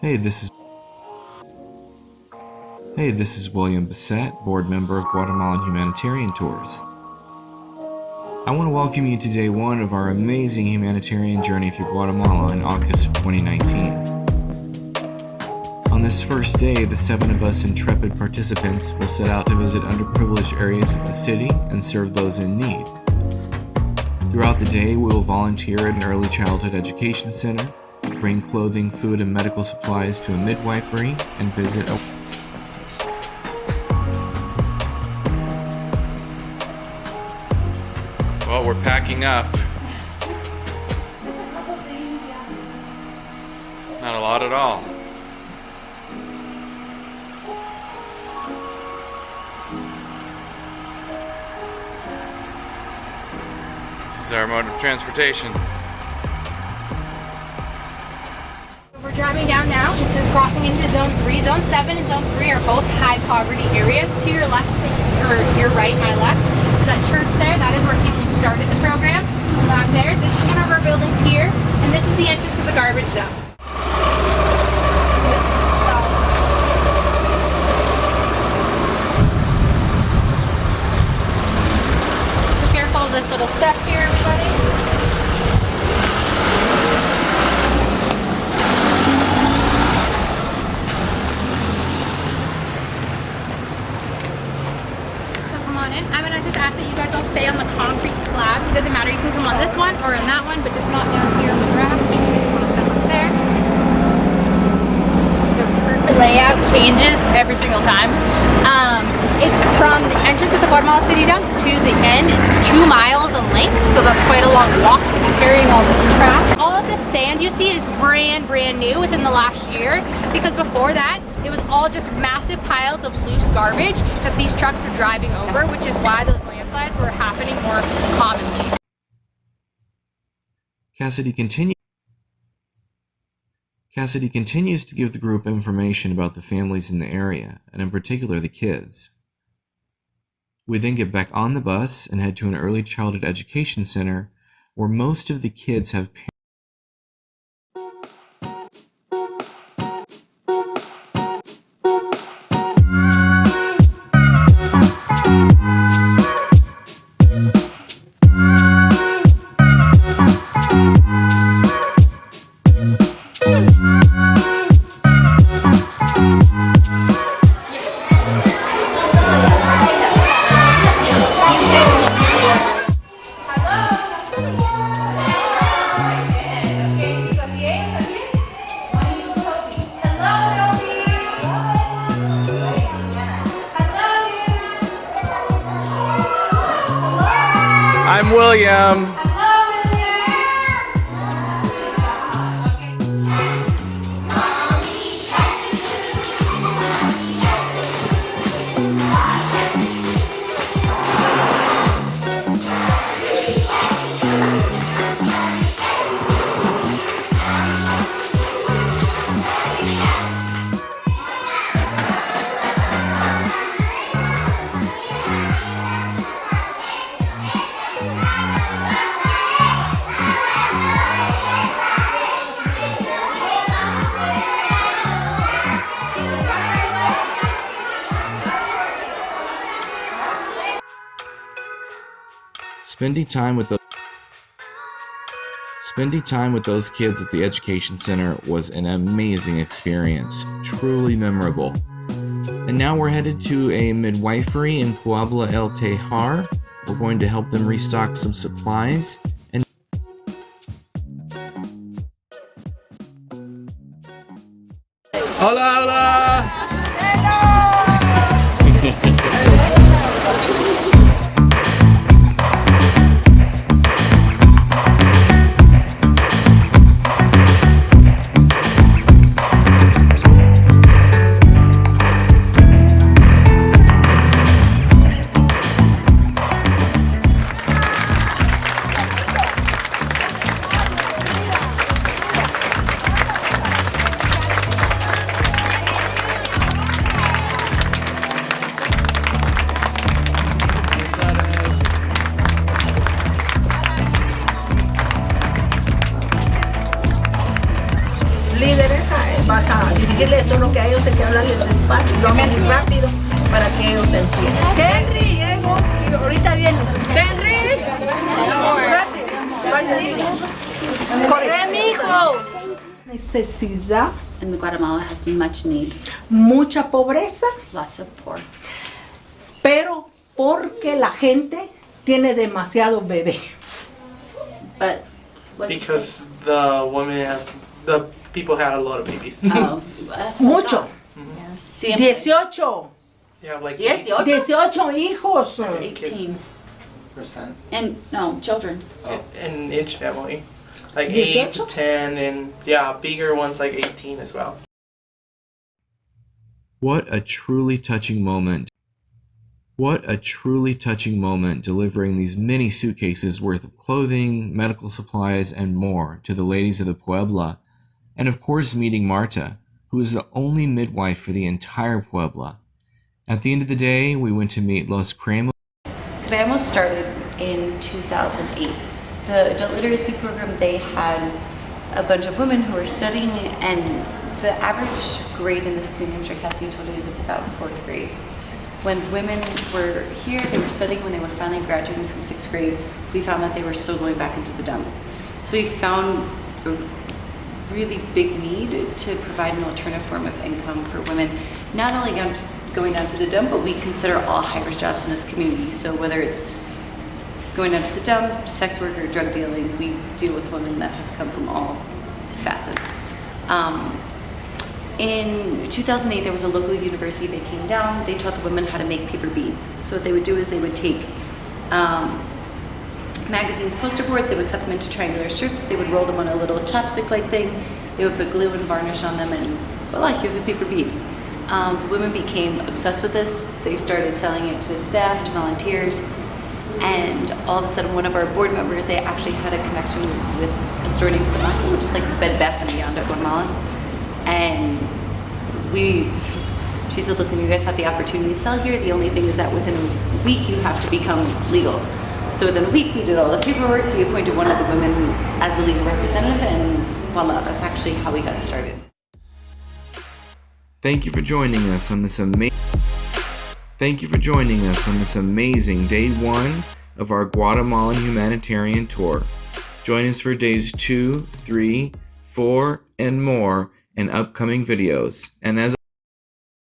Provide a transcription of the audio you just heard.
Hey, this is William Bissett, board member of Guatemala Humanitarian Tours. I want to welcome you to day one of our amazing humanitarian journey through Guatemala in August of 2019. On this first day, the 7 of us intrepid participants will set out to visit underprivileged areas of the city and serve those in need. Throughout the day, we will volunteer at an early childhood education center, bring clothing, food, and medical supplies to a midwifery, and visit a Well, we're packing up. Not a lot at all. This is our mode of transportation. We're driving down now into crossing into Zone 3. Zone 7 and Zone 3 are both high poverty areas. To your left, or your right, my left. So that church there, that is where families started the program. Back there, this is one of our buildings here, and this is the entrance to the garbage dump. So careful of this little step here, everybody. I'm gonna just ask that you guys all stay on the concrete slabs. It doesn't matter, you can come on this one or on that one, but just not down here on the grass. Just wanna step up there. So perfect layout changes every single time. It's from the entrance of the Guatemala City dump to the end, it's 2 miles in length, so that's quite a long walk to be carrying all this trash. All of the sand you see is brand new within the last year, because before that, it was all just massive piles of loose garbage that these trucks were driving over, which is why those landslides were happening more commonly. Kassidy continues to give the group information about the families in the area, and in particular the kids. We then get back on the bus and head to an early childhood education center where most of the kids have parents. I'm William. Spending time with those kids at the education center was an amazing experience, truly memorable. And now we're headed to a midwifery in Puebla El Tejar. We're going to help them restock some supplies. And hola, hola! vas a dirigirle todo lo que a ellos hay que hablarles despacio, lo hago muy rápido para que ellos entiendan. Henry, llego. Ahorita viene. Henry, Corre, mijo. necesidad, And Guatemala has much need, mucha pobreza, lots of poor. pero porque la gente tiene demasiado bebé. But what did you Because the people had a lot of babies. say? Oh, that's what I Mucho. thought. See, 18. You have like Yes, 18 hijos. 18. And no, children. in each family. Like 18? 8 to 10 and yeah, bigger ones like 18 as well. What a truly touching moment. What a truly touching moment delivering these many suitcases worth of clothing, medical supplies, and more to the ladies of the Puebla. And of course meeting Marta, who is the only midwife for the entire Puebla. At the end of the day, we went to meet Los Creamos. Creamos started in 2008. The adult literacy program, they had a bunch of women who were studying, and the average grade in this community, I'm sure Kassidy told you, is about 4th grade. When women were here, they were studying when they were finally graduating from 6th grade, we found that they were still going back into the dump. So we found a really big need to provide an alternative form of income for women, not only going down to the dump, but we consider all high-risk jobs in this community. So whether it's going down to the dump, sex worker, drug dealing, we deal with women that have come from all facets. In 2008, there was a local university. They came down, they taught the women how to make paper beads. So what they would do is they would take magazines, poster boards, they would cut them into triangular strips, they would roll them on a little chopstick-like thing, they would put glue and varnish on them, and voila, you have a paper bead. The women became obsessed with this. They started selling it to staff, to volunteers, and all of a sudden one of our board members, they actually had a connection with a store named Samaki, which is like Bed Bath & Beyond at Guatemala. And she said, listen, you guys have the opportunity to sell here. The only thing is that within a week you have to become legal. So within a week we did all the paperwork. We appointed one of the women as the legal representative, and voila, that's actually how we got started. Thank you for joining us on this amazing day 1 of our Guatemalan Humanitarian Tour. Join us for days 2, 3, 4, and more in upcoming videos. And as